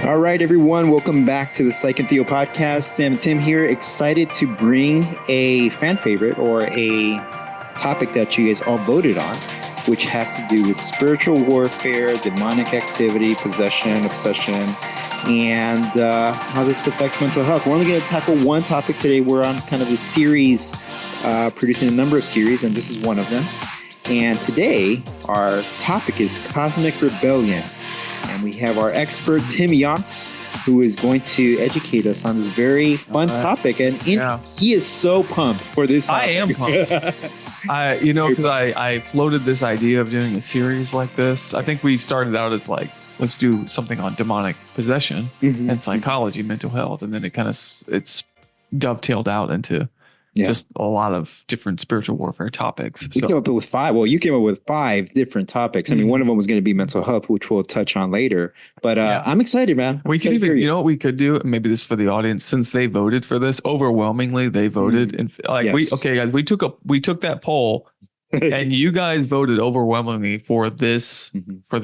All right, everyone. Welcome back to the Psych and Theo Podcast. Sam and Tim here, excited to bring a fan favorite or a topic that you guys all voted on, which has to do with spiritual warfare, demonic activity, possession, obsession, and how this affects mental health. We're only going to tackle one topic today. We're on kind of a series, producing a number of series, and this is one of them. And today, our topic is cosmic rebellion. And we have our expert, Tim Yance, who is going to educate us on this very fun topic. And he is so pumped for this topic. I am pumped. Because I floated this idea of doing a series like this. I think we started out as like, let's do something on demonic possession and psychology, mental health. And then it's dovetailed out into just a lot of different spiritual warfare topics. We came up with five. Well, you came up with 5 different topics. I mean, one of them was going to be mental health, which we'll touch on later. But I'm excited, man. We could even, you know what we could do? Maybe this is for the audience, since they voted for this, overwhelmingly they voted. And we took that poll and you guys voted overwhelmingly for this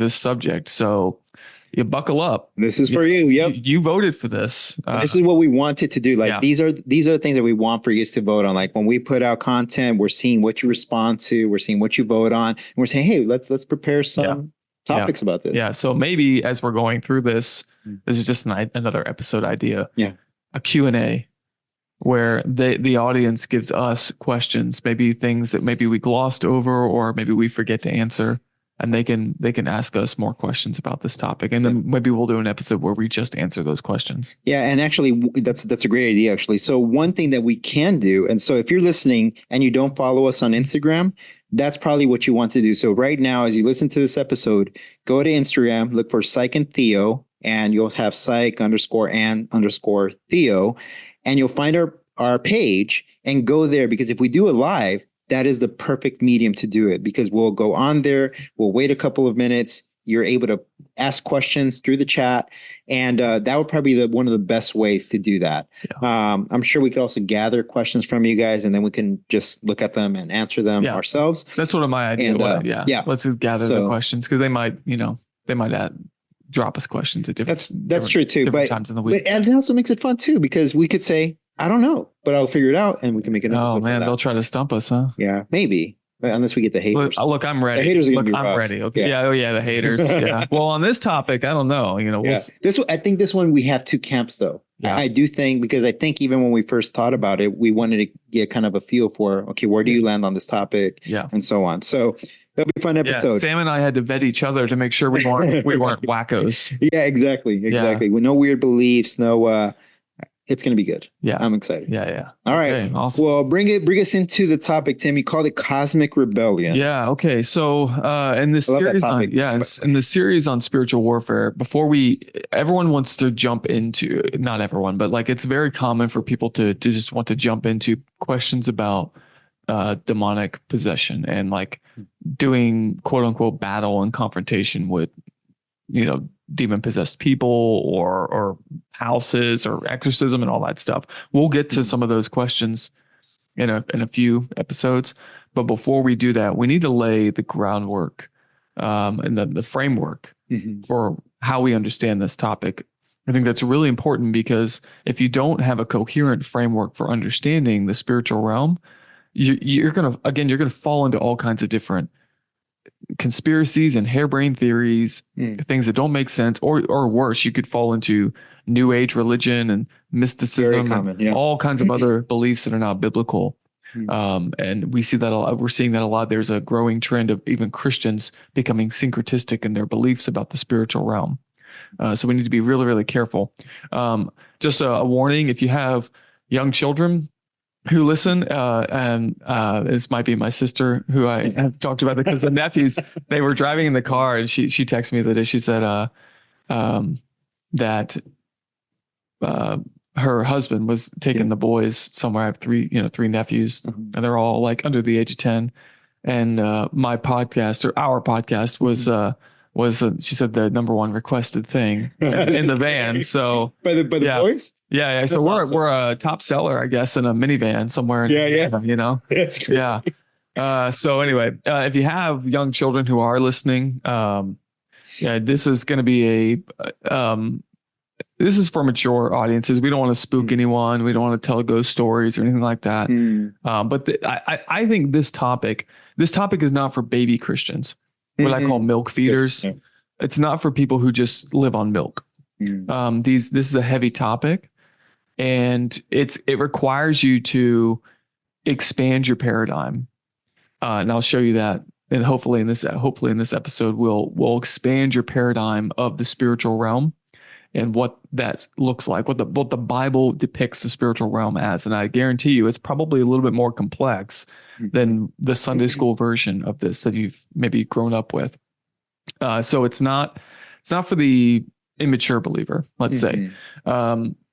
subject. So you buckle up. This is for you. Yep. You voted for this. This is what we wanted to do. These are the things that we want for you to vote on. Like when we put out content, we're seeing what you respond to. We're seeing what you vote on. And we're saying, hey, let's prepare some topics about this. Yeah. So maybe as we're going through this is just another episode idea. Yeah. A Q&A where the audience gives us questions, maybe things that maybe we glossed over or maybe we forget to answer. And they can ask us more questions about this topic. And then maybe we'll do an episode where we just answer those questions. Yeah. And actually, that's a great idea, actually. So one thing that we can do, and so if you're listening and you don't follow us on Instagram, that's probably what you want to do. So right now, as you listen to this episode, go to Instagram, look for Psych and Theo, and you'll have Psych_and_Theo, and you'll find our page and go there, because if we do a live, that is the perfect medium to do it, because we'll go on there. We'll wait a couple of minutes. You're able to ask questions through the chat. And that would probably be one of the best ways to do that. Yeah. I'm sure we could also gather questions from you guys, and then we can just look at them and answer them ourselves. That's sort of my idea. And, let's just gather the questions, because they might drop us questions at different that's true too. But times in the week. And it also makes it fun too, because we could say, I don't know, but I'll figure it out, and we can make an episode. Oh man, they'll try to stump us, huh? Yeah, maybe. But unless we get the haters. Look, I'm ready. The haters are going to be I'm rough. ready. Okay. Yeah. The haters. Yeah. Well, on this topic, I don't know. I think this one we have 2 camps though. Yeah. I do think, because I think even when we first thought about it, we wanted to get kind of a feel for, okay, where do you land on this topic? Yeah. And so on. So it'll be a fun episode. Yeah, Sam and I had to vet each other to make sure we weren't wackos. Yeah, exactly. Yeah. With no weird beliefs, no. It's going to be good. Yeah. I'm excited. Yeah. All right. Okay, awesome. Well, bring us into the topic, Tim. You called it cosmic rebellion. Yeah. Okay. So, in this series in the series on spiritual warfare, everyone wants to jump into, not everyone, but like, it's very common for people to just want to jump into questions about demonic possession and like doing quote unquote battle and confrontation with, demon possessed people or houses or exorcism and all that stuff. We'll get to some of those questions in a few episodes, but before we do that, we need to lay the groundwork and the framework for how we understand this topic. I think that's really important, because if you don't have a coherent framework for understanding the spiritual realm, you're gonna fall into all kinds of different conspiracies and harebrained theories, things that don't make sense, or worse, you could fall into New Age religion and mysticism, and all kinds of other beliefs that are not biblical. And we see that a lot. We're seeing that a lot. There's a growing trend of even Christians becoming syncretistic in their beliefs about the spiritual realm. So we need to be really, really careful. Just a warning: if you have young children who listen, and this might be my sister who I have talked about, because the nephews, they were driving in the car, and she texted me the other day. She said that her husband was taking the boys somewhere. I have three nephews, and they're all like under the age of 10. And my podcast, or our podcast, was she said the number one requested thing in the van. So by the boys. Yeah. So we're a top seller, I guess, in a minivan somewhere. That's great. Yeah. So anyway, if you have young children who are listening, this is going to be this is for mature audiences. We don't want to spook anyone. We don't want to tell ghost stories or anything like that. But I think this topic is not for baby Christians, what I call milk feeders. Yeah. It's not for people who just live on milk. This is a heavy topic, and it requires you to expand your paradigm. And I'll show you that. And hopefully in this episode, we'll expand your paradigm of the spiritual realm and what that looks like, what the Bible depicts the spiritual realm as. And I guarantee you, it's probably a little bit more complex than the Sunday school version of this that you've maybe grown up with. So it's not for the immature believer, let's say.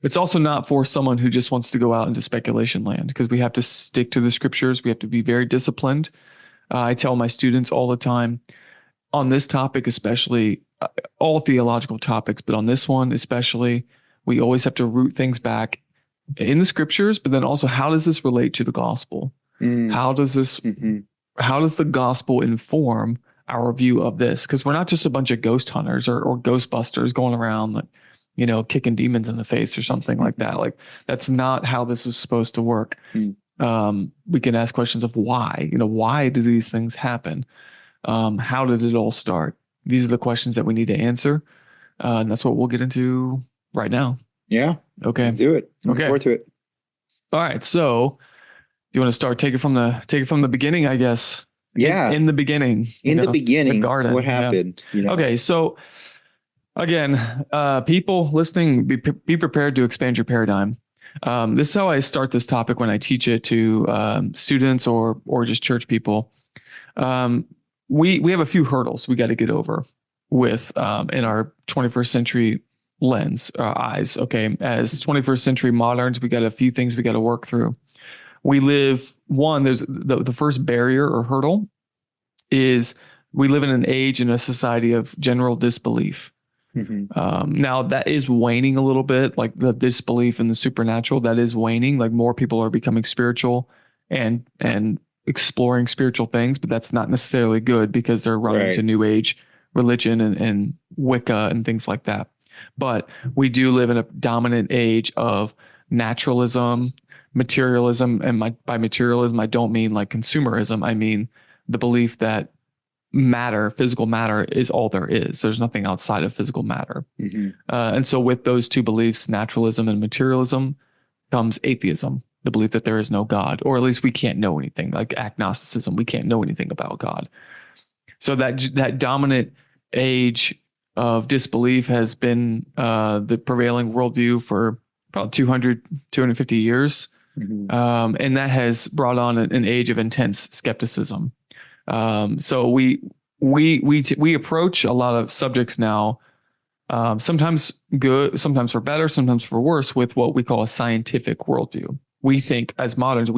It's also not for someone who just wants to go out into speculation land, because we have to stick to the scriptures. We have to be very disciplined. I tell my students all the time on this topic, especially all theological topics, but on this one especially, we always have to root things back in the scriptures, but then also, how does this relate to the gospel? How does the gospel inform our view of this? Because we're not just a bunch of ghost hunters or ghostbusters going around, like, kicking demons in the face or something like that. Like, that's not how this is supposed to work. We can ask questions of why. Why do these things happen? How did it all start? These are the questions that we need to answer, and that's what we'll get into right now. Yeah. Okay. Do it. Looking forward to it. All right. So, you want to start? Take it from the beginning, I guess. Yeah. In the beginning. The beginning. The garden. What happened? Yeah. Okay. So, again, people listening, be prepared to expand your paradigm. This is how I start this topic when I teach it to students or just church people. We have a few hurdles we got to get over with in our 21st century lens, eyes. Okay, as 21st century moderns, we got a few things we got to work through. There's the first barrier or hurdle is we live in an age and a society of general disbelief. Now that is waning a little bit, like the disbelief in the supernatural, that is waning. Like, more people are becoming spiritual and exploring spiritual things, but that's not necessarily good, because they're running to New Age religion and Wicca and things like that. But we do live in a dominant age of naturalism, materialism. And by materialism, I don't mean like consumerism. I mean the belief that physical matter is all there is. There's nothing outside of physical matter. And so with those two beliefs, naturalism and materialism, comes atheism, the belief that there is no God, or at least we can't know anything, like agnosticism. We can't know anything about God. So that dominant age of disbelief has been the prevailing worldview for about 250 years. And that has brought on an age of intense skepticism. So we approach a lot of subjects now, sometimes good, sometimes for better, sometimes for worse, with what we call a scientific worldview. We think, as moderns,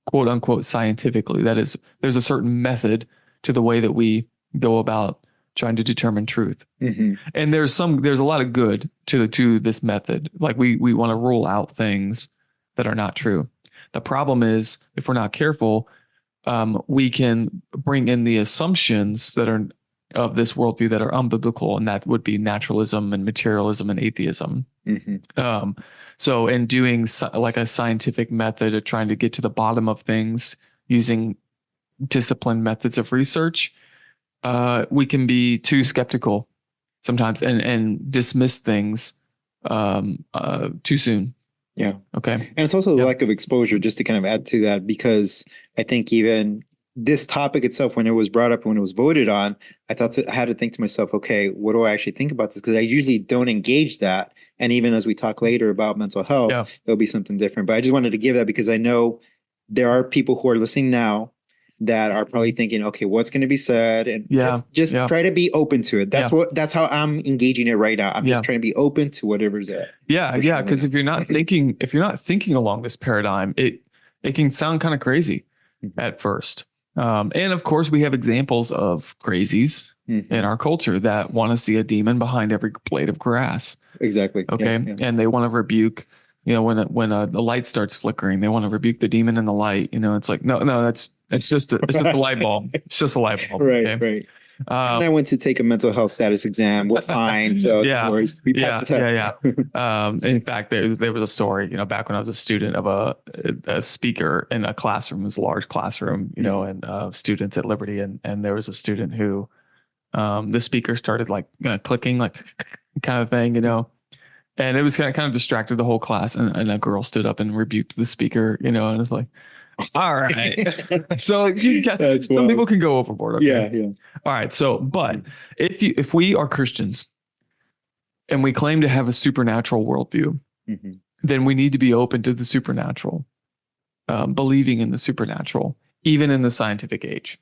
quote unquote scientifically. That is, there's a certain method to the way that we go about trying to determine truth. And there's a lot of good to this method. Like, we want to rule out things that are not true. The problem is, if we're not careful, we can bring in the assumptions that are of this worldview that are unbiblical, and that would be naturalism and materialism and atheism. So in doing like a scientific method of trying to get to the bottom of things using disciplined methods of research, we can be too skeptical sometimes and dismiss things too soon. Yeah. Okay. And it's also the lack of exposure, just to kind of add to that, because I think even this topic itself, when it was brought up, when it was voted on, I had to think to myself, okay, what do I actually think about this? Because I usually don't engage that. And even as we talk later about mental health, there'll be something different. But I just wanted to give that, because I know there are people who are listening now that are probably thinking, okay, what's going to be said? And just try to be open to it. That's how I'm engaging it right now. I'm just trying to be open to whatever's there. Because if you're not thinking along this paradigm, it can sound kind of crazy at first. And of course, we have examples of crazies in our culture that want to see a demon behind every blade of grass. Exactly. Okay. And they want to rebuke, when the light starts flickering, they want to rebuke the demon in the light. It's like, no, it's just a light bulb. It's just a light bulb. Right. And I went to take a mental health status exam. We're fine. So yeah, no worries. yeah. In fact, there was a story, back when I was a student of a speaker in a classroom. It was a large classroom, and students at Liberty, and there was a student who, the speaker started like clicking, like kind of thing, and it was kind of distracted the whole class. And a girl stood up and rebuked the speaker, and it's like, all right. So some people can go overboard. Okay? Yeah. All right. So, but if we are Christians and we claim to have a supernatural worldview, then we need to be open to the supernatural, believing in the supernatural, even in the scientific age.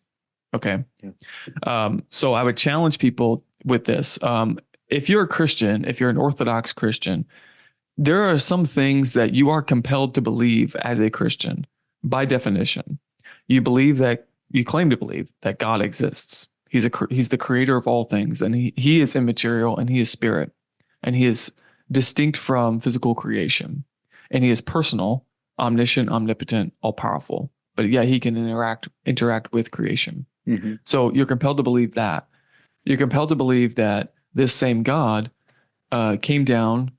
Okay. Yeah. So I would challenge people with this. If you're a Christian, if you're an Orthodox Christian, there are some things that you are compelled to believe as a Christian. By definition, you claim to believe that God exists. He's the creator of all things, and he is immaterial, and he is spirit, and he is distinct from physical creation, and he is personal, omniscient, omnipotent, all powerful. But yeah, he can interact with creation. So you're compelled to believe that. You're compelled to believe that this same God came down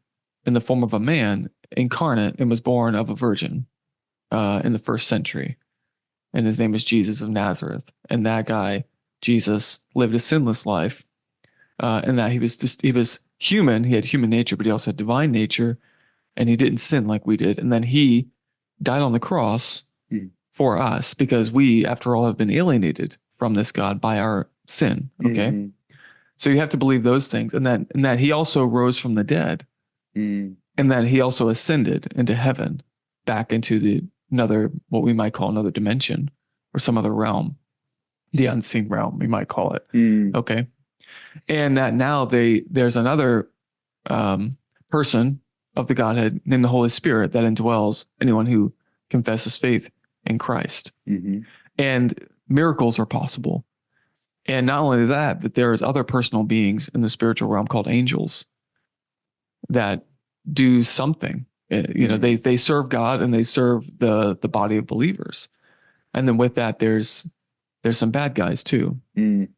in the form of a man, incarnate, and was born of a virgin. In the first century, and his name is Jesus of Nazareth. And that guy, Jesus, lived a sinless life, and that he was human. He had human nature, but he also had divine nature, and he didn't sin like we did. And then he died on the cross for us, because we, after all, have been alienated from this God by our sin. Okay, so you have to believe those things, and that he also rose from the dead, and that he also ascended into heaven, back into what we might call another dimension, or some other realm, the unseen realm, we might call it. Okay. And that now there's another person of the Godhead named the Holy Spirit that indwells anyone who confesses faith in Christ. And miracles are possible. And not only that, but there's other personal beings in the spiritual realm called angels that do something. They serve God, and they serve the body of believers. And then with that, there's some bad guys too.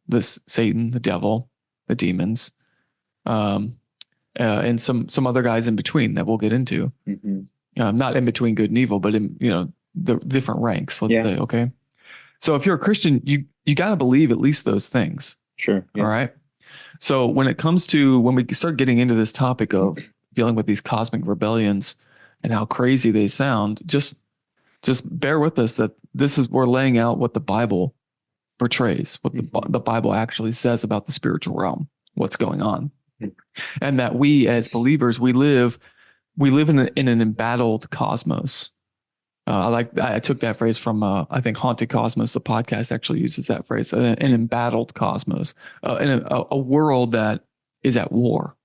This Satan, the devil, the demons, and some other guys in between that we'll get into. Not in between good and evil, but in the different ranks. Let's say, okay. So if you're a Christian, you got to believe at least those things. Sure. Yeah. All right. So when we start getting into this topic of dealing with these cosmic rebellions and how crazy they sound, just bear with us that we're laying out what the Bible portrays, what the Bible actually says about the spiritual realm, what's going on. And that we as believers, we live in an embattled cosmos. I took that phrase from, I think Haunted Cosmos, the podcast actually uses that phrase, an embattled cosmos, in a world that is at war.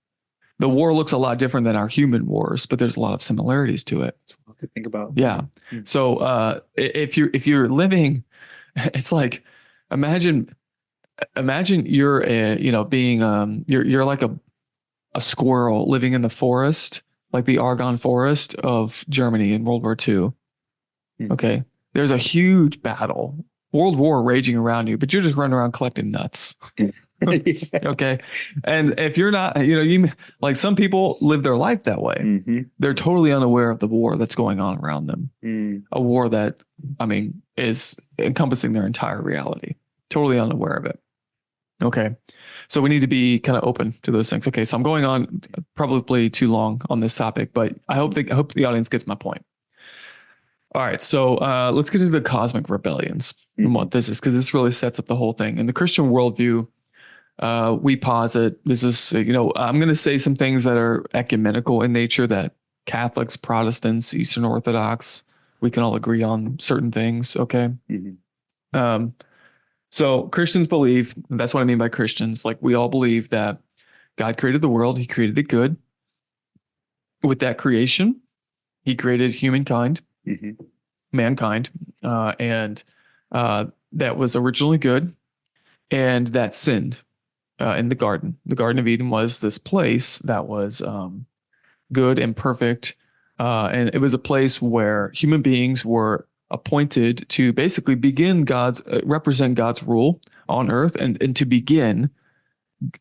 The war looks a lot different than our human wars, but there's a lot of similarities to it. That's what to think about. Yeah. So if you're living, it's like imagine you're you're like a squirrel living in the forest, like the Argonne Forest of Germany in World War II. Okay, there's a huge battle, world war raging around you, but you're just running around collecting nuts. Okay. And if you're not, you like some people live their life that way. They're totally unaware of the war that's going on around them. A war that, is encompassing their entire reality. Totally unaware of it. Okay. So we need to be kind of open to those things. Okay. So I'm going on probably too long on this topic, but I hope the audience gets my point. All right. So let's get into the cosmic rebellions and what this is, because this really sets up the whole thing. In the Christian worldview, we posit this is, I'm going to say some things that are ecumenical in nature, that Catholics, Protestants, Eastern Orthodox, we can all agree on certain things. Okay. So Christians believe, that's what I mean by Christians, like we all believe that God created the world. He created it good. With that creation, he created humankind, mankind, and that was originally good, and that sinned in the garden. The Garden of Eden was this place that was good and perfect, and it was a place where human beings were appointed to basically represent God's rule, on earth and to begin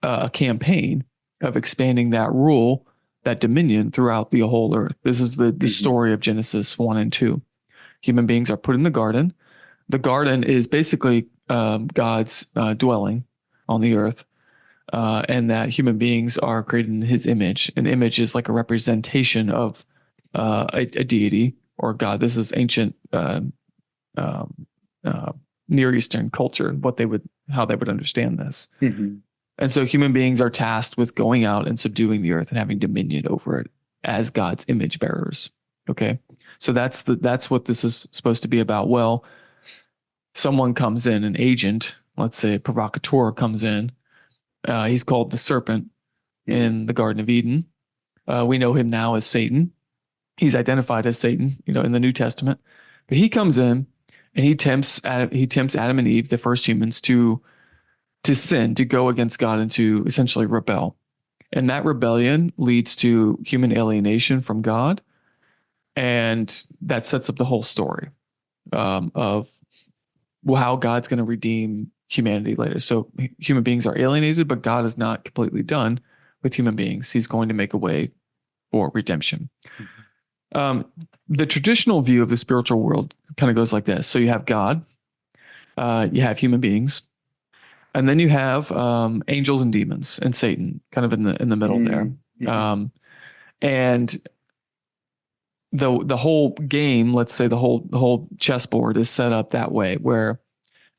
a campaign of expanding that rule, that dominion throughout the whole earth. This is the story of Genesis 1 and 2. Human beings are put in the garden. The garden is basically God's dwelling on the earth, and that human beings are created in his image. An image is like a representation of a deity or God. This is ancient Near Eastern culture, how they would understand this. And so human beings are tasked with going out and subduing the earth and having dominion over it as God's image bearers. Okay. So that's what this is supposed to be about. Well, someone comes in, an agent, let's say a provocateur comes in. He's called the serpent in the Garden of Eden. We know him now as Satan. He's identified as Satan, in the New Testament. But he comes in and he tempts Adam and Eve, the first humans, to sin, to go against God and to essentially rebel. And that rebellion leads to human alienation from God. And that sets up the whole story of how God's going to redeem humanity later. So human beings are alienated, but God is not completely done with human beings. He's going to make a way for redemption. The traditional view of the spiritual world kind of goes like this. So you have God, you have human beings, and then you have angels and demons and Satan kind of in the middle there. And the whole game, let's say the whole chessboard is set up that way, where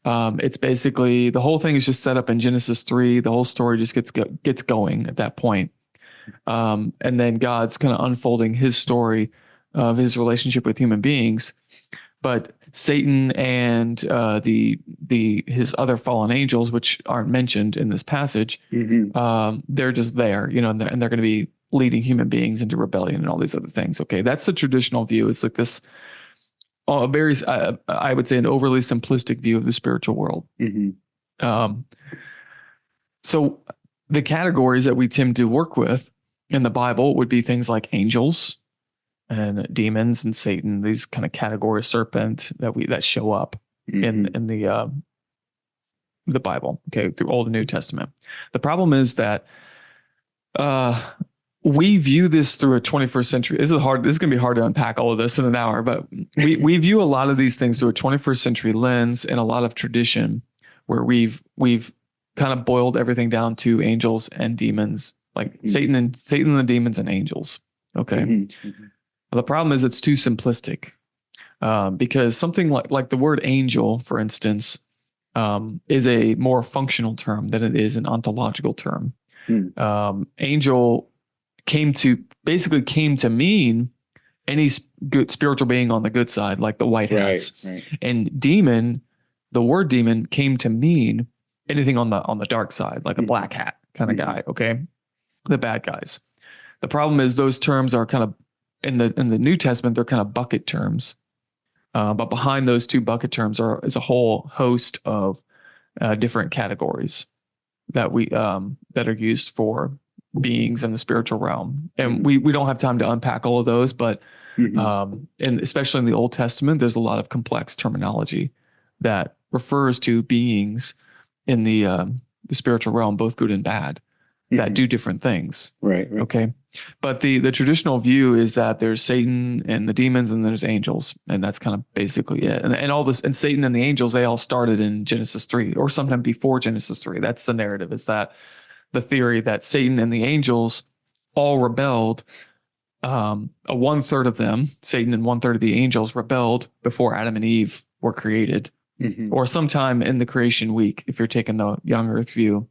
it's basically the whole thing is just set up in Genesis 3. The whole story just gets going at that point. And then God's kind of unfolding his story of his relationship with human beings. But Satan and his other fallen angels, which aren't mentioned in this passage, they're just there, and they're going to be leading human beings into rebellion and all these other things. Okay, that's the traditional view. It's like this, a very, I would say, an overly simplistic view of the spiritual world. So the categories that we tend to work with in the Bible would be things like angels and demons and Satan. These kind of categories, serpent that show up in the Bible. Okay, through Old and New Testament. The problem is that we view this through a 21st century. This is going to be hard to unpack all of this in an hour, but we view a lot of these things through a 21st century lens and a lot of tradition, where we've kind of boiled everything down to angels and demons, like Satan and the demons and angels. Okay. The problem is it's too simplistic, because something like the word angel, for instance, is a more functional term than it is an ontological term. Angel came to mean any good spiritual being on the good side, like the white hats. Right. And demon, the word demon came to mean anything on the dark side, like a black hat kind of guy. Okay, the bad guys. The problem is those terms are kind of in the New Testament, they're kind of bucket terms. But behind those two bucket terms is a whole host of different categories that that are used for beings in the spiritual realm. And we don't have time to unpack all of those, but and especially in the Old Testament, there's a lot of complex terminology that refers to beings in the spiritual realm, both good and bad, that do different things. Right. Okay. But the traditional view is that there's Satan and the demons and there's angels. And that's kind of basically it. And all this, and Satan and the angels, they all started in Genesis 3 or sometime before Genesis 3. That's the narrative, is that the theory that Satan and the angels all rebelled. A 1/3 of them, Satan and 1/3 of the angels, rebelled before Adam and Eve were created, or sometime in the creation week, if you're taking the young earth view.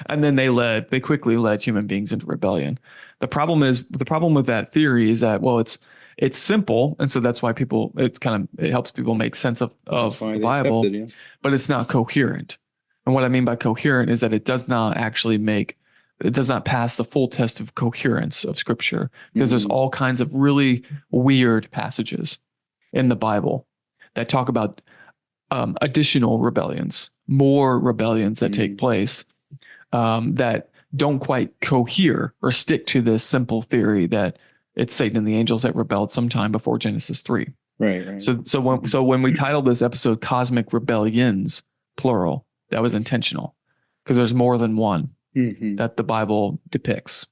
And then they quickly led human beings into rebellion. The problem with that theory is that, well, it's simple. And so that's why it helps people make sense of the Bible, but it's not coherent. And what I mean by coherent is that it does not pass the full test of coherence of Scripture, because there's all kinds of really weird passages in the Bible that talk about additional rebellions, more rebellions that take place that don't quite cohere or stick to this simple theory that it's Satan and the angels that rebelled sometime before Genesis 3. Right. So when we titled this episode "Cosmic Rebellions," plural, that was intentional, because there's more than one Mm-hmm. that the Bible depicts.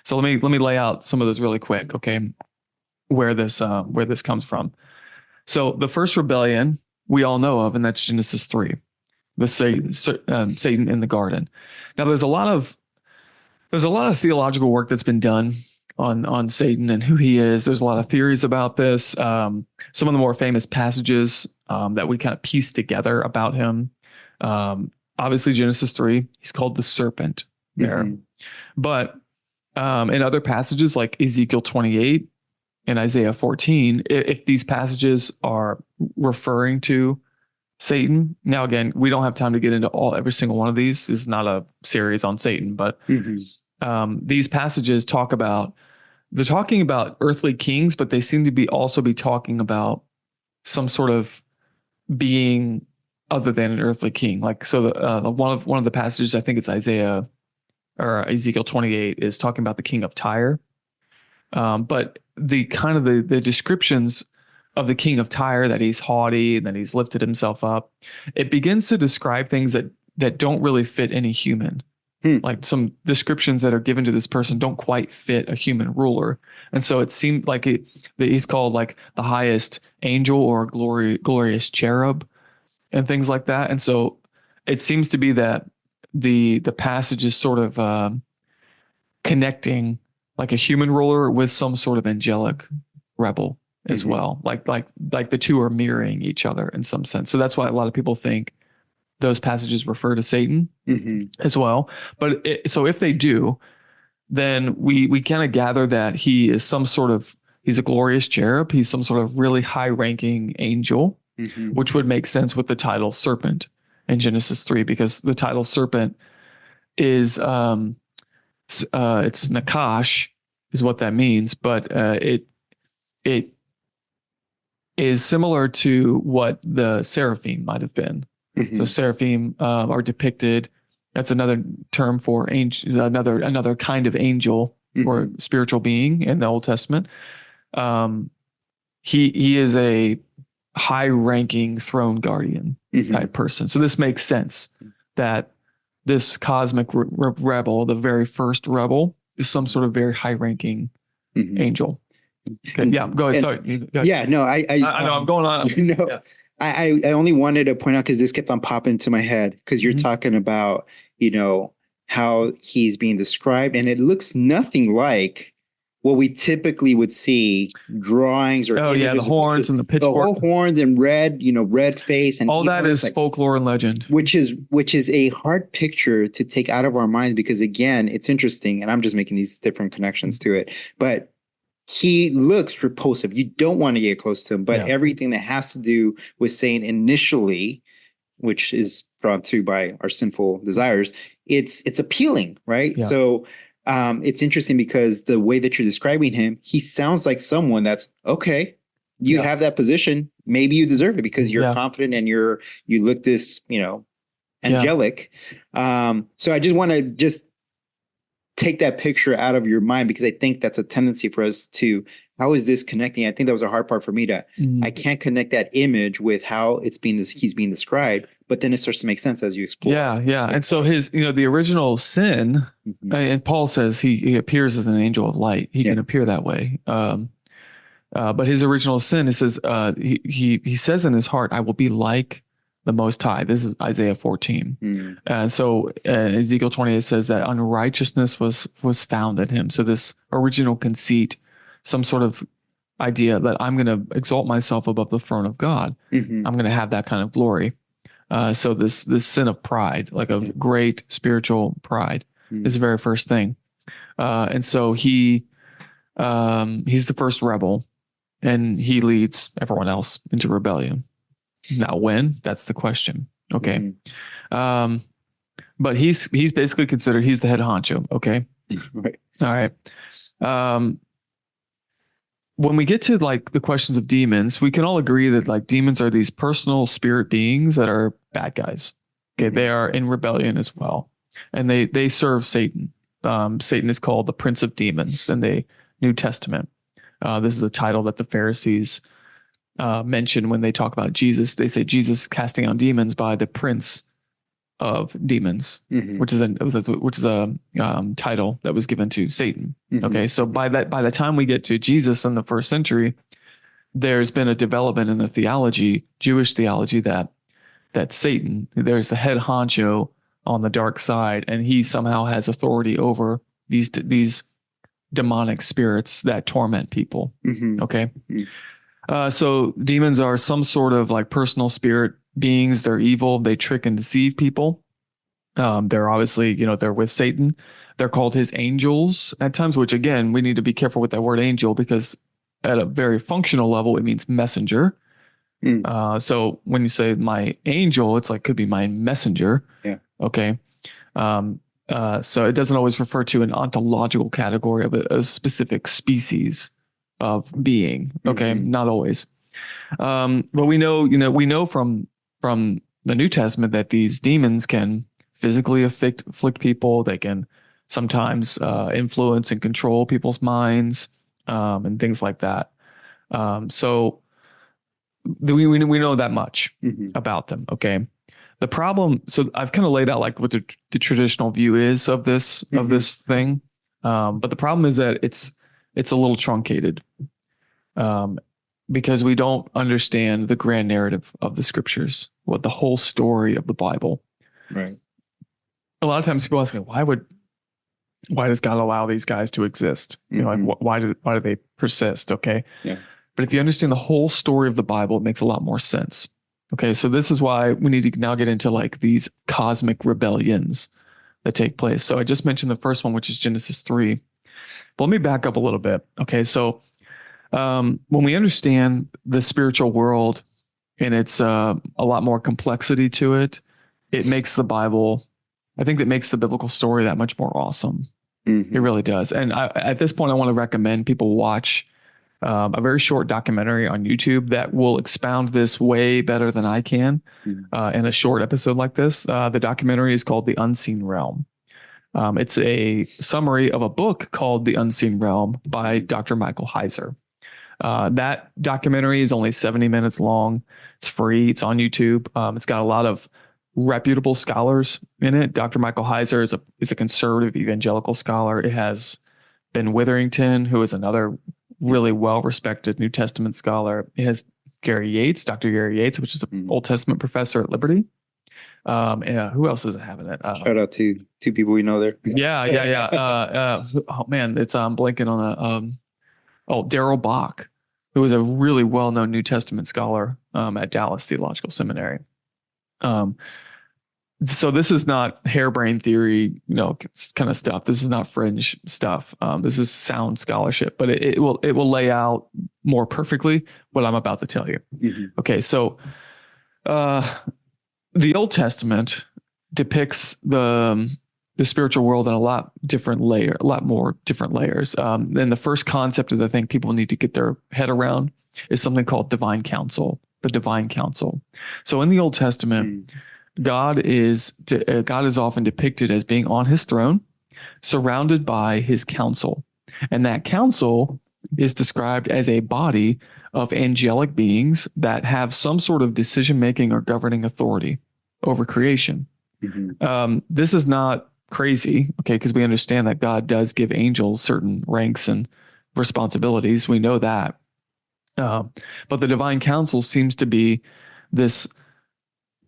So let me lay out some of those really quick, okay? Where this comes from. So the first rebellion we all know of, and that's Genesis 3, the Satan in the garden. Now there's a lot of theological work that's been done on Satan and who he is. There's a lot of theories about this. Some of the more famous passages that we kind of piece together about him. Obviously Genesis 3, he's called the serpent there. Mm-hmm. But in other passages like Ezekiel 28 and Isaiah 14, if these passages are referring to Satan, now again, we don't have time to get into every single one of these. This is not a series on Satan, but these passages they're talking about earthly kings, but they seem to also be talking about some sort of being other than an earthly king. Like, so one of the passages, I think it's Isaiah or Ezekiel 28, is talking about the king of Tyre. But the kind of the descriptions of the king of Tyre, that he's haughty and that he's lifted himself up, it begins to describe things that don't really fit any human. Like some descriptions that are given to this person don't quite fit a human ruler. And so it seemed like that he's called like the highest angel or glorious cherub and things like that. And so it seems to be that the passage is sort of connecting like a human ruler with some sort of angelic rebel as well. Like the two are mirroring each other in some sense. So that's why a lot of people think those passages refer to Satan as well. But so if they do, then we kind of gather that he is he's a glorious cherub. He's some sort of really high ranking angel, which would make sense with the title serpent in Genesis 3, because the title serpent is, it's Nakash is what that means. But it is similar to what the seraphim might have been. So seraphim are depicted. That's another term for angel, another kind of angel or spiritual being in the Old Testament. He is a high-ranking throne guardian type person. So this makes sense that this cosmic rebel, the very first rebel, is some sort of very high-ranking angel. Okay, yeah, go ahead. Yeah, no, I know I'm going on. No, yeah. I only wanted to point out, because this kept on popping into my head, because you're talking about, how he's being described, and it looks nothing like what we typically would see drawings or the horns and the pitchfork, the whole horns and red face, and all that is like, folklore and legend, which is a hard picture to take out of our minds, because again, it's interesting, and I'm just making these different connections to it, but he looks repulsive. You don't want to get close to him, but everything that has to do with saying initially, which is drawn to by our sinful desires, it's appealing, right? Yeah. So it's interesting, because the way that you're describing him, he sounds like someone that's okay. You have that position. Maybe you deserve it because you're confident and you look this, angelic. So I just want to take that picture out of your mind, because I think that's a tendency for us to, how is this connecting? I think that was a hard part for me I can't connect that image with how he's being described, but then it starts to make sense as you explore. Yeah. And so his, the original sin, and Paul says he appears as an angel of light. He can appear that way. But his original sin, it says, he says in his heart, I will be like the Most High. This is Isaiah 14. And so Ezekiel 28 says that unrighteousness was found in him. So this original conceit, some sort of idea that I'm going to exalt myself above the throne of God. I'm going to have that kind of glory. So this sin of pride, like a great spiritual pride, is the very first thing. And so he's the first rebel, and he leads everyone else into rebellion. Now, when? That's the question. Okay. But he's basically considered, he's the head honcho. Okay. Right. All right. When we get to like the questions of demons, we can all agree that like demons are these personal spirit beings that are bad guys. Okay. They are in rebellion as well. And they serve Satan. Satan is called the Prince of Demons in the New Testament. This is a title that the Pharisees mention when they talk about Jesus. They say Jesus casting out demons by the prince of demons, which is a title that was given to Satan. Okay, so by the time we get to Jesus in the first century, there's been a development in the theology, Jewish theology, that Satan, there's the head honcho on the dark side, and he somehow has authority over these demonic spirits that torment people. Okay, so demons are some sort of like personal spirit beings. They're evil. They trick and deceive people. They're obviously, they're with Satan. They're called his angels at times, which again, we need to be careful with that word angel, because at a very functional level, it means messenger. So when you say my angel, it's like, could be my messenger. Yeah. Okay. So it doesn't always refer to an ontological category of a specific species of being. Okay. Not always. But we know from the New Testament that these demons can physically afflict people. They can sometimes influence and control people's minds, and things like that. So we know that much about them. Okay. The problem, so I've kind of laid out like what the traditional view is of this thing. But the problem is that it's a little truncated, because we don't understand the grand narrative of the scriptures, what the whole story of the Bible. Right. A lot of times people ask me, why does God allow these guys to exist? Like why do they persist? Okay. Yeah. But if you understand the whole story of the Bible, it makes a lot more sense. Okay. So this is why we need to now get into like these cosmic rebellions that take place. So I just mentioned the first one, which is Genesis 3. But let me back up a little bit. Okay. So when we understand the spiritual world and it's a lot more complexity to it, it makes the Bible, I think that makes the biblical story that much more awesome. It really does. And at this point, I want to recommend people watch a very short documentary on YouTube that will expound this way better than I can in a short episode like this. The documentary is called The Unseen Realm. It's a summary of a book called The Unseen Realm by Dr. Michael Heiser. That documentary is only 70 minutes long. It's free. It's on YouTube. It's got a lot of reputable scholars in it. Dr. Michael Heiser is a conservative evangelical scholar. It has Ben Witherington, who is another really well-respected New Testament scholar. It has Gary Yates, Dr. Gary Yates, which is an Old Testament professor at Liberty. And who else does it have in it? Shout out to two people we know there. Yeah. Oh man, it's blanking on Daryl Bach, who is a really well-known New Testament scholar at Dallas Theological Seminary. So this is not harebrained theory, kind of stuff. This is not fringe stuff. This is sound scholarship, but it will lay out more perfectly what I'm about to tell you. Okay, so the Old Testament depicts the spiritual world in a lot more different layers. And the first concept that I think people need to get their head around is something called divine counsel, the divine counsel. So in the Old Testament, God is often depicted as being on his throne, surrounded by his counsel. And that counsel is described as a body of angelic beings that have some sort of decision-making or governing authority over creation. This is not crazy, okay, because we understand that God does give angels certain ranks and responsibilities. We know that. But the divine counsel seems to be this,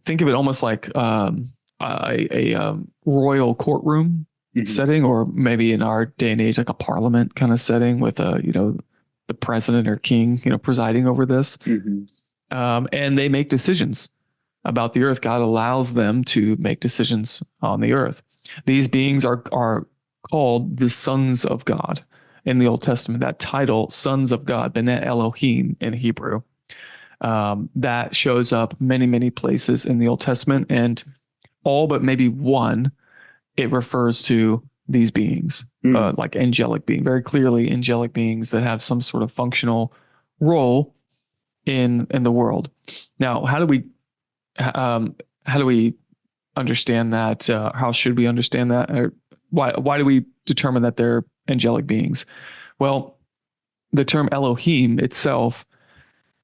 think of it almost like a royal courtroom setting, or maybe in our day and age, like a parliament kind of setting with the president or king, presiding over this. And they make decisions about the earth. God allows them to make decisions on the earth. These beings are called the sons of God in the Old Testament. That title, sons of God, B'nai Elohim in Hebrew, that shows up many, many places in the Old Testament, and all but maybe one, it refers to these beings, like angelic beings, very clearly angelic beings that have some sort of functional role in the world. Now, how do we understand that? How should we understand that? Or why do we determine that they're angelic beings? Well, the term Elohim itself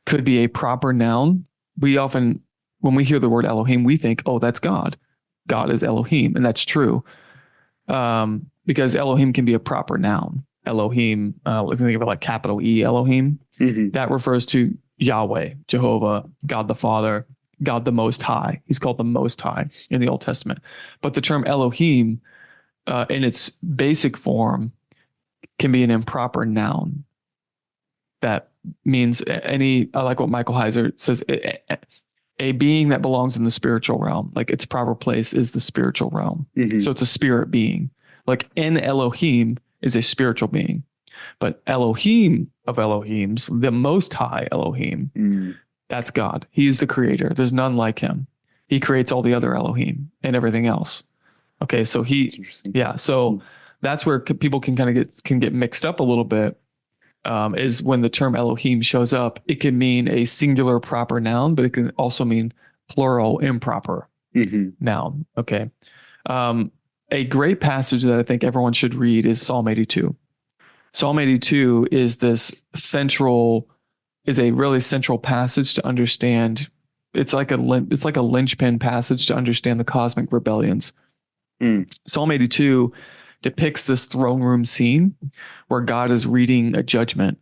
could be a proper noun. We often, when we hear the word Elohim, we think, oh, that's God. God is Elohim, and that's true. Because Elohim can be a proper noun. Elohim, if you think of it like capital E, Elohim, that refers to Yahweh, Jehovah, God the Father, God the Most High. He's called the Most High in the Old Testament. But the term Elohim, in its basic form, can be an improper noun. That means I like what Michael Heiser says, a being that belongs in the spiritual realm, like its proper place is the spiritual realm. So it's a spirit being. Like an Elohim is a spiritual being, but Elohim of Elohims, the Most High Elohim, that's God. He's the creator. There's none like him. He creates all the other Elohim and everything else. Okay, so that's where people can kind of get mixed up a little bit. Is when the term Elohim shows up, it can mean a singular proper noun, but it can also mean plural improper noun. Okay. A great passage that I think everyone should read is Psalm 82. Psalm 82 is a really central passage to understand. It's like a linchpin passage to understand the cosmic rebellions. Psalm 82 depicts this throne room scene where God is reading a judgment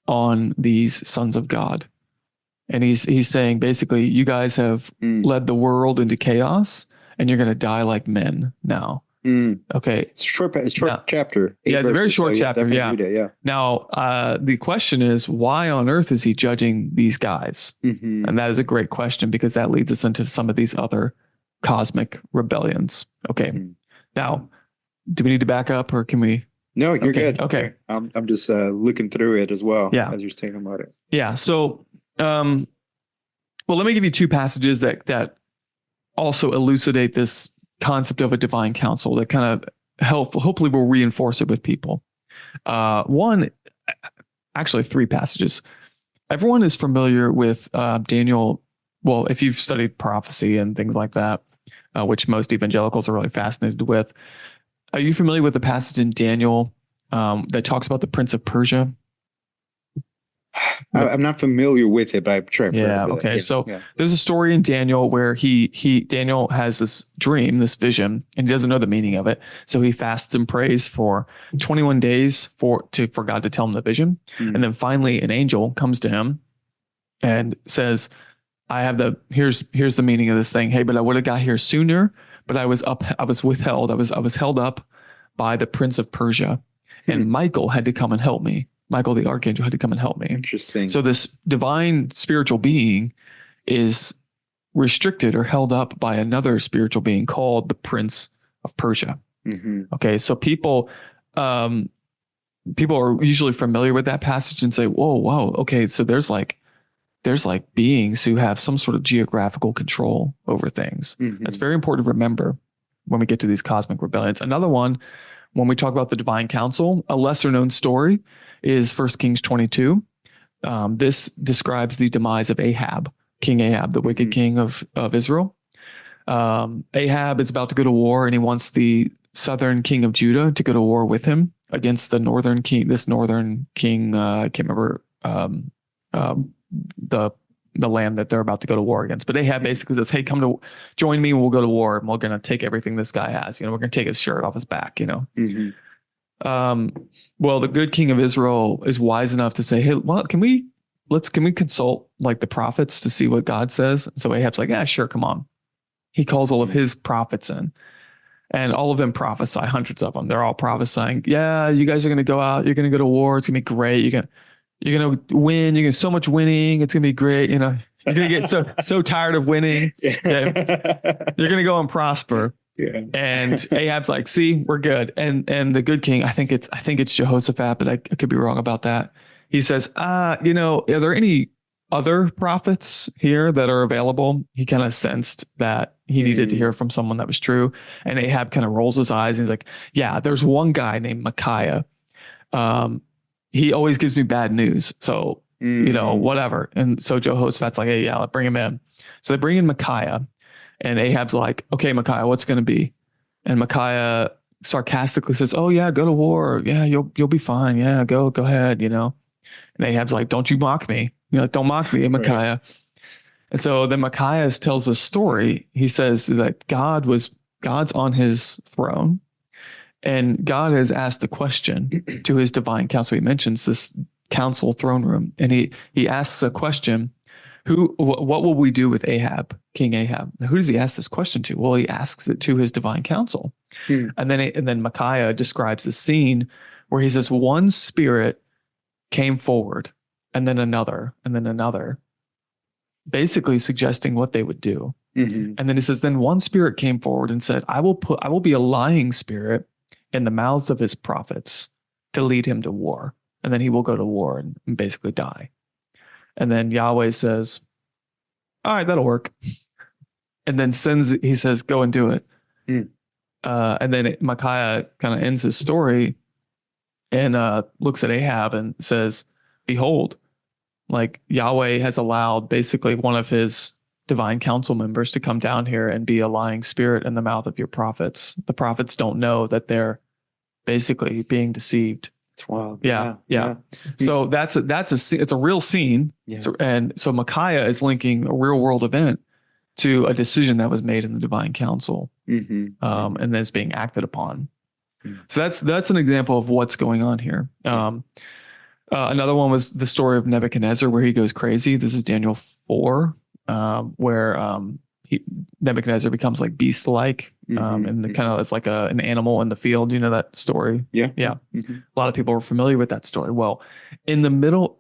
on these sons of God. And he's saying, basically, you guys have led the world into chaos and you're going to die like men now. Okay. It's a short chapter. Yeah, it's a very short chapter. Yeah. Now, the question is, why on earth is he judging these guys? And that is a great question, because that leads us into some of these other cosmic rebellions. Okay. Now, do we need to back up, or can we? No, you're good. Okay. I'm just looking through it as well. Yeah. As you're saying about it. Yeah. So, well, let me give you two passages that also elucidate this concept of a divine counsel that kind of hopefully will reinforce it with people. One, actually three passages. Everyone is familiar with Daniel. Well, if you've studied prophecy and things like that, which most evangelicals are really fascinated with. Are you familiar with the passage in Daniel that talks about the Prince of Persia? I'm not familiar with it, but I'm sure. Okay. So there's a story in Daniel where Daniel has this dream, this vision, and he doesn't know the meaning of it. So he fasts and prays for 21 days for God to tell him the vision. And then finally an angel comes to him and says, here's the meaning of this thing. Hey, but I would have got here sooner, but I was withheld. I was held up by the Prince of Persia, and Michael had to come and help me. Michael, the archangel, had to come and help me. Interesting. So this divine spiritual being is restricted or held up by another spiritual being called the Prince of Persia. Okay. So people are usually familiar with that passage and say, whoa, wow. Okay. So there's like beings who have some sort of geographical control over things. That's very important to remember when we get to these cosmic rebellions. Another one, when we talk about the divine council, a lesser known story is 1 Kings 22. This describes the demise of Ahab, King Ahab, the wicked king of Israel. Ahab is about to go to war, and he wants the southern king of Judah to go to war with him against the northern king. This northern king, I can't remember the land that they're about to go to war against. But Ahab basically says, hey, come to join me. We'll go to war, and we're going to take everything this guy has. We're going to take his shirt off his back, Well, the good king of Israel is wise enough to say, hey, well, can we consult like the prophets to see what God says? So Ahab's like, yeah, sure. Come on. He calls all of his prophets in, and all of them prophesy, hundreds of them. They're all prophesying. Yeah, you guys are going to go out. You're going to go to war. It's going to be great. You're going to win. You're going to so much winning. It's going to be great. You're going to get so tired of winning. Okay? You're going to go and prosper. Yeah. And Ahab's like, see, we're good. And the good king, I think it's Jehoshaphat, but I could be wrong about that. He says, are there any other prophets here that are available? He kind of sensed that he needed to hear from someone that was true. And Ahab kind of rolls his eyes. And he's like, yeah, there's one guy named Micaiah. He always gives me bad news. So, whatever. And so Jehoshaphat's like, hey, yeah, bring him in. So they bring in Micaiah. And Ahab's like, okay, Micaiah, what's going to be? And Micaiah sarcastically says, oh yeah, go to war. Yeah, you'll be fine. Yeah, go ahead, And Ahab's like, don't you mock me. Don't mock me, Micaiah. Right. And so then Micaiah tells a story. He says that God was God's on his throne, and God has asked a question to his divine council. He mentions this council throne room, and he asks a question. What will we do with Ahab, King Ahab? Who does he ask this question to? Well, he asks it to his divine council. And then Micaiah describes the scene where he says one spirit came forward, and then another, basically suggesting what they would do. And then he says, then one spirit came forward and said, I will be a lying spirit in the mouths of his prophets to lead him to war. And then he will go to war and basically die. And then Yahweh says, all right, that'll work. And then he says, go and do it. And then Micaiah kind of ends his story and looks at Ahab and says, behold, like Yahweh has allowed basically one of his divine council members to come down here and be a lying spirit in the mouth of your prophets. The prophets don't know that they're basically being deceived. It's wild. Yeah. So it's a real scene. Yeah. So Micaiah is linking a real world event to a decision that was made in the divine council, and then it's being acted upon. So that's an example of what's going on here. Another one was the story of Nebuchadnezzar, where he goes crazy. This is Daniel 4, where Nebuchadnezzar becomes like beast-like, and the kind of it's like an animal in the field. You know that story? Yeah. A lot of people are familiar with that story. Well,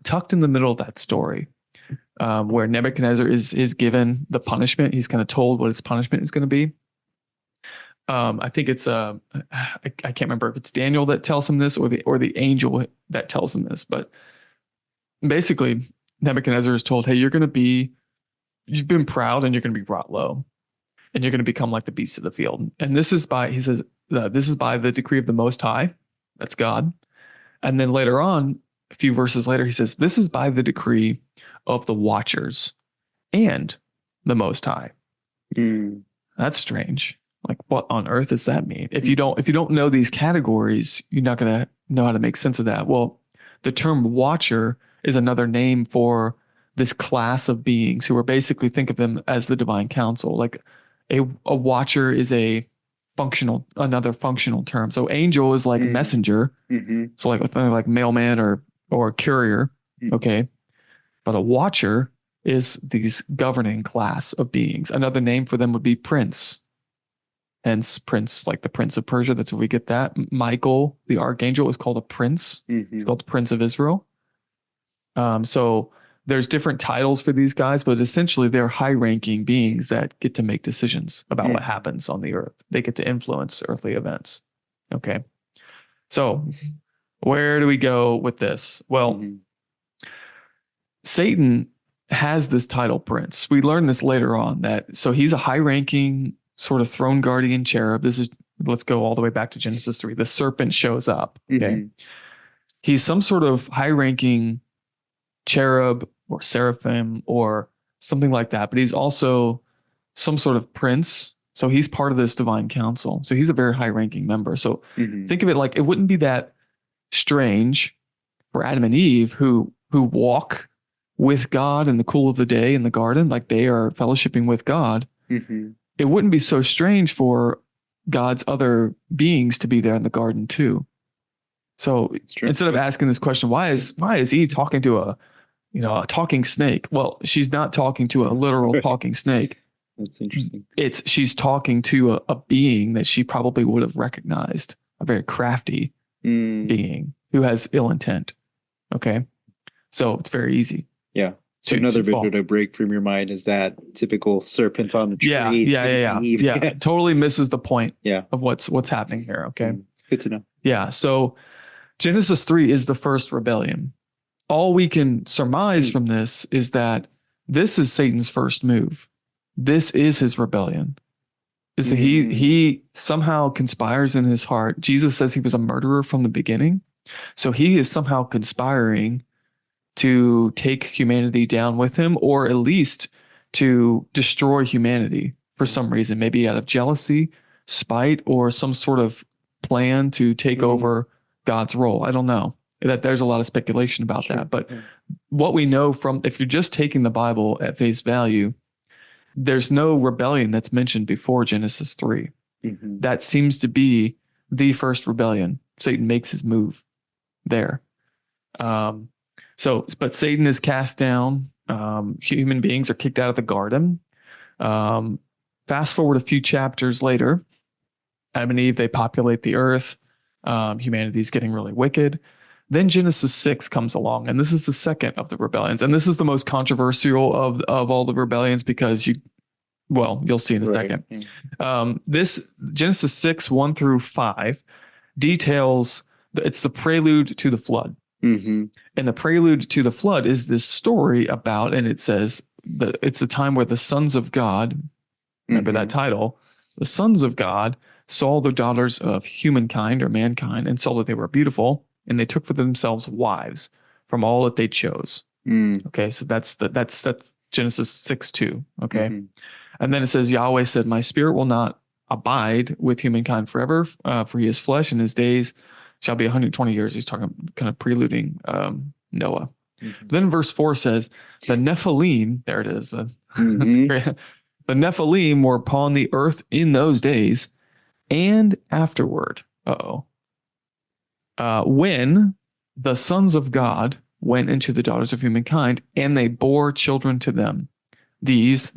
tucked in the middle of that story, where Nebuchadnezzar is given the punishment, he's kind of told what his punishment is going to be. I think it's I can't remember if it's Daniel that tells him this or the angel that tells him this, but basically Nebuchadnezzar is told, hey, you've been proud and you're going to be brought low, and you're going to become like the beasts of the field. And this is by the decree of the Most High. That's God. And then later on, a few verses later, he says, this is by the decree of the watchers and the Most High. That's strange. Like, what on earth does that mean? If you don't know these categories, you're not going to know how to make sense of that. Well, the term watcher is another name for this class of beings who are basically, think of them as the divine council. Like a watcher is another functional term. So angel is like messenger. So like mailman or courier. Okay. But a watcher is these governing class of beings. Another name for them would be prince. Hence prince, like the Prince of Persia. That's where we get that. Michael, the archangel, is called a prince. It's called the Prince of Israel. So there's different titles for these guys, but essentially they're high-ranking beings that get to make decisions about what happens on the earth. They get to influence earthly events. Okay. So where do we go with this? Well, Satan has this title prince. We learn this later on so he's a high-ranking sort of throne guardian cherub. Let's go all the way back to Genesis 3. The serpent shows up. Okay. He's some sort of high-ranking cherub or seraphim or something like that, but he's also some sort of prince. So he's part of this divine council. So he's a very high-ranking member. So think of it like, it wouldn't be that strange for Adam and Eve who walk with God in the cool of the day in the garden, like they are fellowshipping with God. It wouldn't be so strange for God's other beings to be there in the garden too. So instead of asking this question, why is Eve talking to a talking snake? Well, she's not talking to a literal talking snake. That's interesting. She's talking to a being that she probably would have recognized, a very crafty being who has ill intent. Okay. So it's very easy. Yeah. So another bit to break from your mind is that typical serpent on the tree. Yeah. Totally misses the point of what's happening here. Okay. Good to know. Yeah. So Genesis 3 is the first rebellion. All we can surmise from this is that this is Satan's first move. This is his rebellion. Is that he somehow conspires in his heart. Jesus says he was a murderer from the beginning. So he is somehow conspiring to take humanity down with him, or at least to destroy humanity for some reason, maybe out of jealousy, spite, or some sort of plan to take over God's role. I don't know. That there's a lot of speculation about that. But what we know from, if you're just taking the Bible at face value, there's no rebellion that's mentioned before Genesis 3. That seems to be the first rebellion. Satan makes his move there. But Satan is cast down. Human beings are kicked out of the garden. Fast forward a few chapters later, Adam and Eve, they populate the earth. Humanity's getting really wicked. Then Genesis 6 comes along, and this is the second of the rebellions. And this is the most controversial of all the rebellions because you'll see in a second. This Genesis 6, 1 through 5 details, it's the prelude to the flood. And the prelude to the flood is this story about, and it says that it's the time where the sons of God, remember that title, the sons of God saw the daughters of humankind or mankind and saw that they were beautiful, and they took for themselves wives from all that they chose. Okay, so that's Genesis 6:2. Okay, and then it says Yahweh said, "My spirit will not abide with humankind forever, for he is flesh, and his days shall be 120 years." He's talking, kind of preluding Noah. Then verse 4 says, "The Nephilim," there it is. The Nephilim were upon the earth in those days and afterward. When the sons of God went into the daughters of humankind, and they bore children to them. These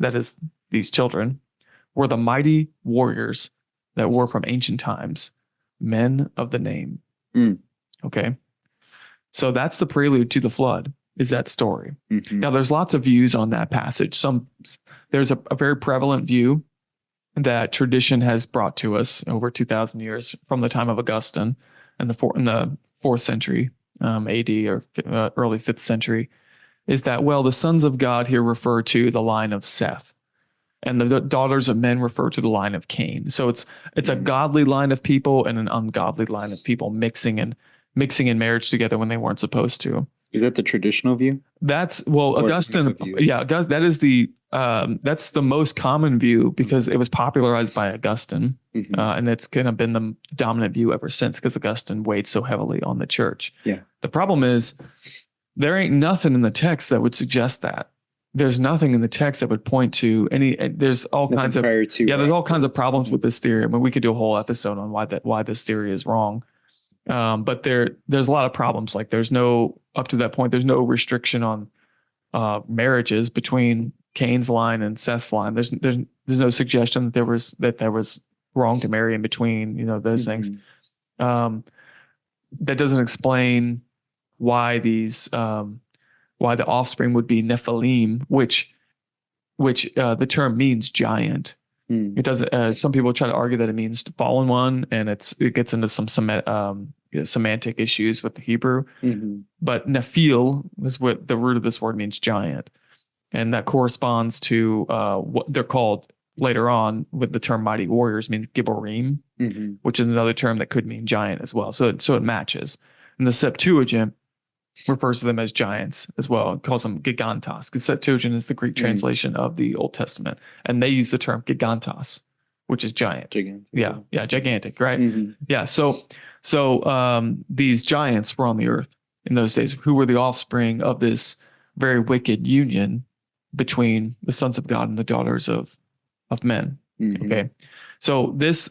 children, were the mighty warriors that were from ancient times, men of the name." Okay. So that's the prelude to the flood, is that story. Now, there's lots of views on that passage. There's a very prevalent view that tradition has brought to us over 2,000 years from the time of Augustine in the 4th century AD or early 5th century, is that, well, the sons of God here refer to the line of Seth, and the daughters of men refer to the line of Cain. So it's a godly line of people and an ungodly line of people mixing in marriage together when they weren't supposed to. Is that the traditional view? That's, well, Augustine. Yeah, that is that's the most common view because it was popularized by Augustine, and it's kind of been the dominant view ever since because Augustine weighed so heavily on the church. Yeah. The problem is there ain't nothing in the text that would suggest that. There's nothing in the text that would point to any. There's all kinds of there's all kinds of problems with this theory. I mean, we could do a whole episode on why this theory is wrong. But there's a lot of problems. Like up to that point, there's no restriction on marriages between Cain's line and Seth's line. There's no suggestion that there was wrong to marry in between, those things. That doesn't explain why why the offspring would be Nephilim, which the term means giant. It doesn't. Some people try to argue that it means fallen one, and it gets into some semantic issues with the Hebrew. But Nephil is what the root of this word means, giant, and that corresponds to what they're called later on with the term mighty warriors, means Gibborim, which is another term that could mean giant as well. So it matches. And the Septuagint refers to them as giants as well. It calls them gigantos, because Septuagint is the Greek translation of the Old Testament, and they use the term gigantos, which is giant. Yeah, gigantic, right? Yeah. So these giants were on the earth in those days, who were the offspring of this very wicked union between the sons of God and the daughters of men. Okay, so this,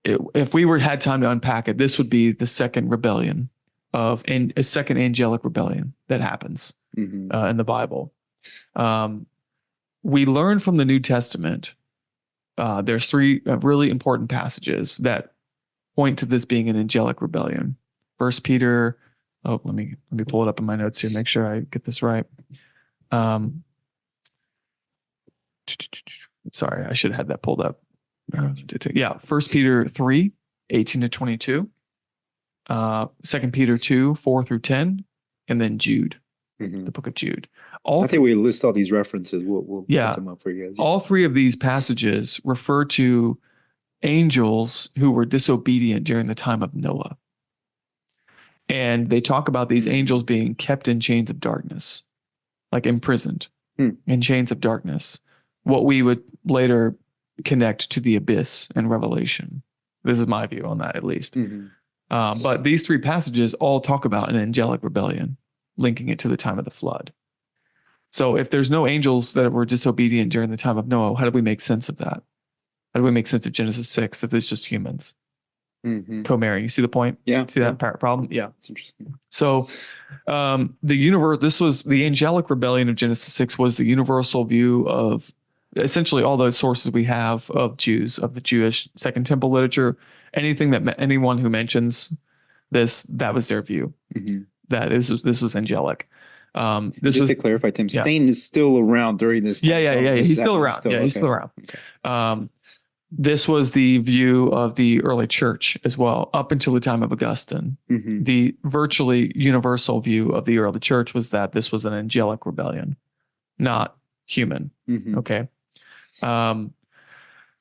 if we had time to unpack it, this would be the second rebellion a second angelic rebellion that happens in the Bible. We learn from the New Testament. There's three really important passages that point to this being an angelic rebellion. First Peter. Oh, let me pull it up in my notes here. Make sure I get this right. Sorry, I should have had that pulled up. Yeah, First Peter 3, 18-22. 2 Peter 2, 4 through 10, and then Jude, the book of Jude. I think we list all these references. We'll put them up for you guys. All three of these passages refer to angels who were disobedient during the time of Noah. And they talk about these angels being kept in chains of darkness, like imprisoned in chains of darkness, what we would later connect to the abyss in Revelation. This is my view on that, at least. But these three passages all talk about an angelic rebellion, linking it to the time of the flood. So if there's no angels that were disobedient during the time of Noah, how do we make sense of that? How do we make sense of Genesis 6 if it's just humans co-marrying? You see the point? Yeah. See that problem? Yeah. It's interesting. So this was the angelic rebellion of Genesis 6 was the universal view of essentially all the sources we have of Jews, of the Jewish Second Temple literature. Anything that anyone who mentions this, that was their view. That this was angelic. This was to clarify, Tim. Satan is still around during this time. Yeah. He's still around. He's still around. Okay. This was the view of the early church as well, up until the time of Augustine. The virtually universal view of the early church was that this was an angelic rebellion, not human. Okay.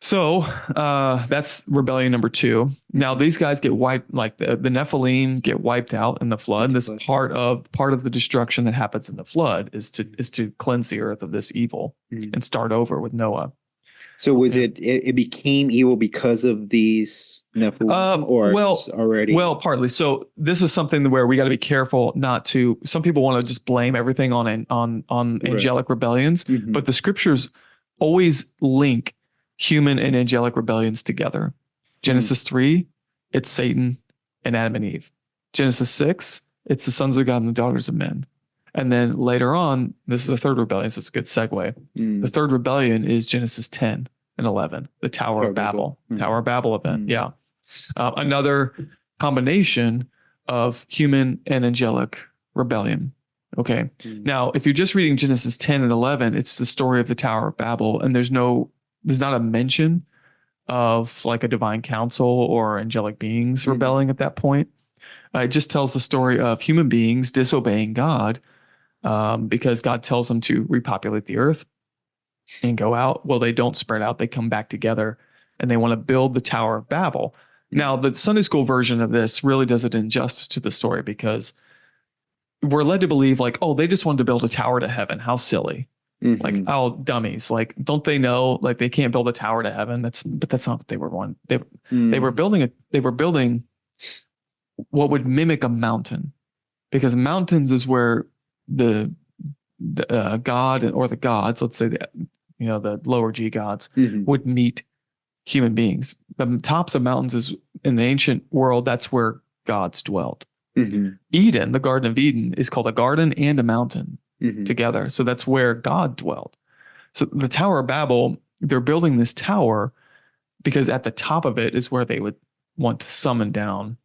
So that's rebellion number 2. Now these guys get wiped, like the Nephilim get wiped out in the flood. This part of the destruction that happens in the flood is to cleanse the earth of this evil and start over with Noah. So was it became evil because of these Nephilim, or already? Well, partly. So this is something where we got to be careful not to. Some people want to just blame everything on angelic rebellions, but the scriptures always link human and angelic rebellions together. Genesis 3, it's Satan and Adam and Eve. Genesis 6, it's the sons of God and the daughters of men. And then later on, this is the third rebellion, so it's a good segue. The third rebellion is Genesis 10 and 11, the Tower of Babel. Tower of Babel event, yeah. Another combination of human and angelic rebellion. Okay. Now, if you're just reading Genesis 10 and 11, it's the story of the Tower of Babel, and there's not a mention of like a divine council or angelic beings rebelling at that point. It just tells the story of human beings disobeying God because God tells them to repopulate the earth and go out. Well, they don't spread out. They come back together and they want to build the Tower of Babel. Now, the Sunday school version of this really does it injustice to the story because we're led to believe like, oh, they just wanted to build a tower to heaven. How silly. Like, oh, dummies. Like, don't they know, like, they can't build a tower to heaven? But that's not what they were wanting. They were building what would mimic a mountain, because mountains is where the God or the gods, let's say the lower G gods would meet human beings. The tops of mountains is in the ancient world. That's where gods dwelt. Eden, the Garden of Eden, is called a garden and a mountain together. So that's where God dwelled. So the Tower of Babel, they're building this tower because at the top of it is where they would want to summon down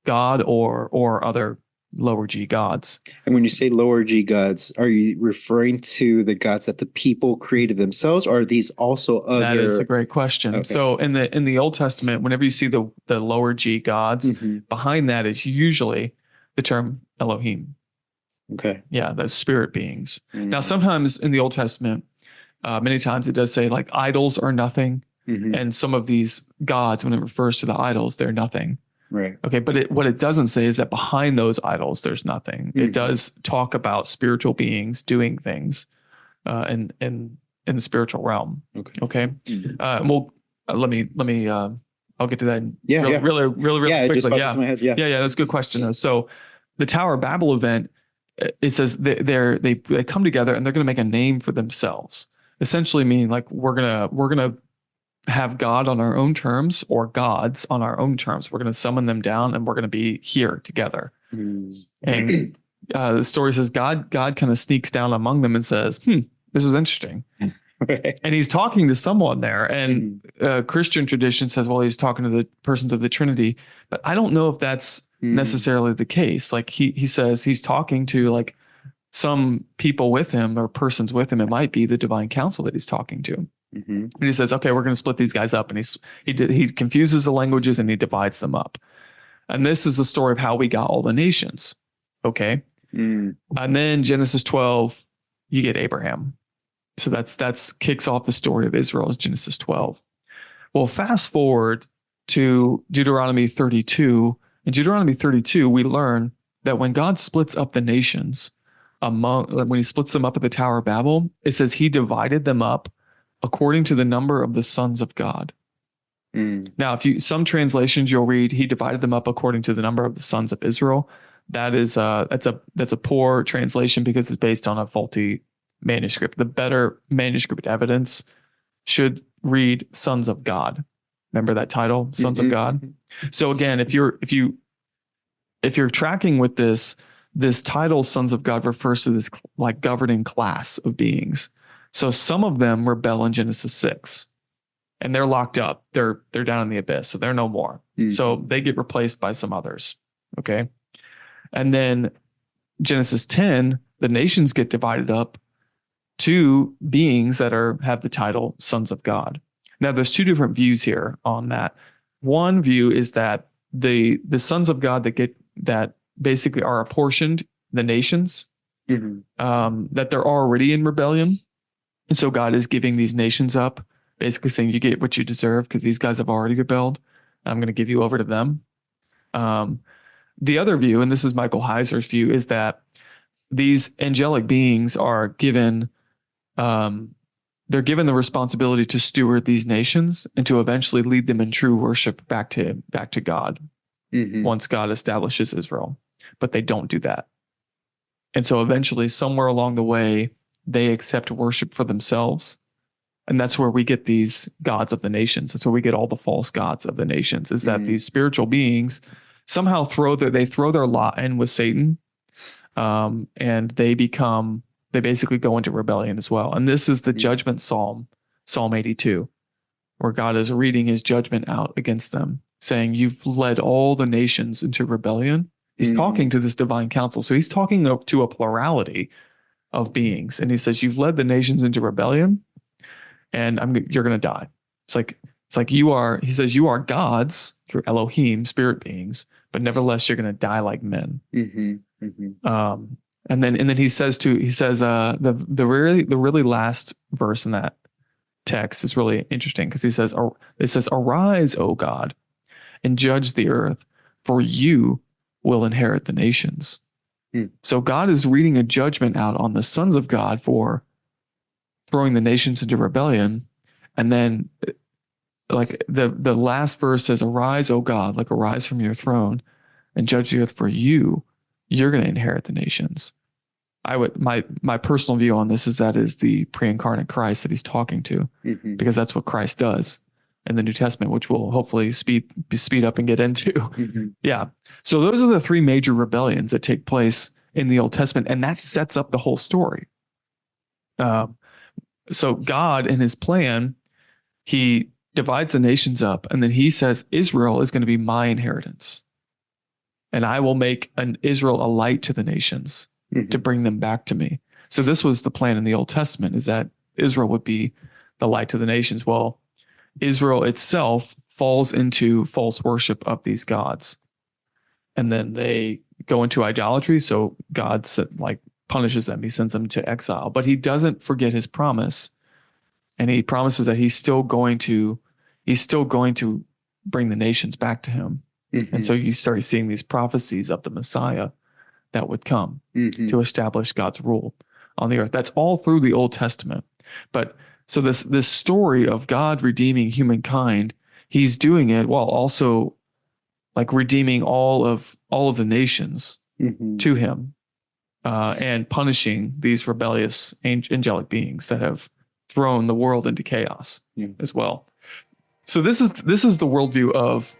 God or other lower G gods. And when you say lower G gods, are you referring to the gods that the people created themselves, or are these also other? That is a great question. Okay. So in the Old Testament, whenever you see the lower G gods, behind that is usually the term Elohim. Okay. Yeah, the spirit beings. Now, sometimes in the Old Testament, many times it does say like idols are nothing. And some of these gods, when it refers to the idols, they're nothing. Right. Okay. But what it doesn't say is that behind those idols, there's nothing. It does talk about spiritual beings doing things in the spiritual realm. Okay. Well, let me I'll get to that really quickly. Yeah. That's a good question. So the Tower of Babel event, it says they come together and they're going to make a name for themselves. Essentially meaning like we're gonna have God on our own terms, or gods on our own terms. We're going to summon them down and we're going to be here together. And the story says God kind of sneaks down among them and says, this is interesting. And he's talking to someone there. And Christian tradition says, well, he's talking to the persons of the Trinity. But I don't know if that's necessarily the case. Like he says he's talking to like some people with him or persons with him. It might be the divine council that he's talking to. And he says, okay, we're going to split these guys up. And he confuses the languages and he divides them up. And this is the story of how we got all the nations. Okay. And then Genesis 12, you get Abraham. So that's kicks off the story of Israel is Genesis 12. Well, fast forward to Deuteronomy 32. In Deuteronomy 32, we learn that when God splits up the nations when he splits them up at the Tower of Babel, it says he divided them up according to the number of the sons of God. Now, some translations you'll read, he divided them up according to the number of the sons of Israel. That is that's a poor translation because it's based on a faulty manuscript. The better manuscript evidence should read Sons of God. Remember that title, Sons of God? So again, if you're tracking with this title, Sons of God, refers to this like governing class of beings. So some of them rebel in Genesis 6, and they're locked up. They're down in the abyss, so they're no more. So they get replaced by some others. Okay. And then Genesis 10, the nations get divided up to beings that have the title Sons of God. Now, there's two different views here on that. One view is that the sons of God that basically are apportioned the nations, that they're already in rebellion. And so God is giving these nations up, basically saying you get what you deserve because these guys have already rebelled. I'm going to give you over to them. The other view, and this is Michael Heiser's view, is that these angelic beings are given, they're given the responsibility to steward these nations and to eventually lead them in true worship back to God once God establishes Israel. But they don't do that. And so eventually, somewhere along the way, they accept worship for themselves. And that's where we get these gods of the nations. That's where we get all the false gods of the nations, is that these spiritual beings somehow throw their lot in with Satan, and they basically go into rebellion as well. And this is the judgment Psalm 82, where God is reading his judgment out against them, saying, you've led all the nations into rebellion. He's talking to this divine council. So he's talking to a plurality of beings. And he says, you've led the nations into rebellion, and you're going to die. It's like you are, he says, you are gods, you're Elohim, spirit beings, but nevertheless, you're going to die like men. And then he says the really last verse in that text is really interesting, because it says, arise, O God, and judge the earth, for you will inherit the nations. So God is reading a judgment out on the sons of God for throwing the nations into rebellion. And then like the last verse says, arise, O God, like arise from your throne and judge the earth, for you're going to inherit the nations. My personal view on this is that is the pre-incarnate Christ that he's talking to, because that's what Christ does in the New Testament, which we'll hopefully speed up and get into. Yeah. So those are the three major rebellions that take place in the Old Testament, and that sets up the whole story. So God, in his plan, he divides the nations up, and then he says, Israel is going to be my inheritance. And I will make Israel a light to the nations to bring them back to me. So this was the plan in the Old Testament, is that Israel would be the light to the nations. Well, Israel itself falls into false worship of these gods. And then they go into idolatry. So God punishes them. He sends them to exile, but he doesn't forget his promise. And he promises that he's still going to bring the nations back to him. And so you start seeing these prophecies of the Messiah that would come to establish God's rule on the earth. That's all through the Old Testament. But so this story of God redeeming humankind, he's doing it while also like redeeming all of the nations to him, and punishing these rebellious angelic beings that have thrown the world into chaos as well. So this is the worldview of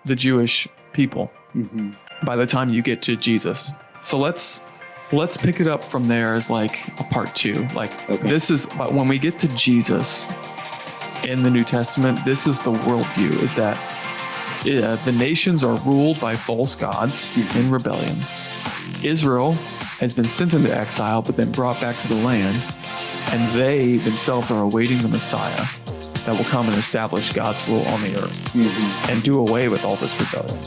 the Jewish people by the time you get to Jesus. So let's pick it up from there as like a part 2. This is, but when we get to Jesus in the New Testament, this is the worldview, is that the nations are ruled by false gods in rebellion. Israel has been sent into exile, but then brought back to the land, and they themselves are awaiting the Messiah that will come and establish God's rule on the earth and do away with all this rebellion.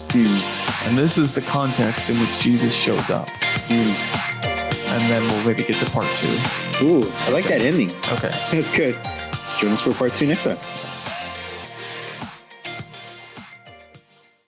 And this is the context in which Jesus shows up. And then we'll maybe get to part 2. Ooh, I like that ending. Okay. That's good. Join us for part 2 next time.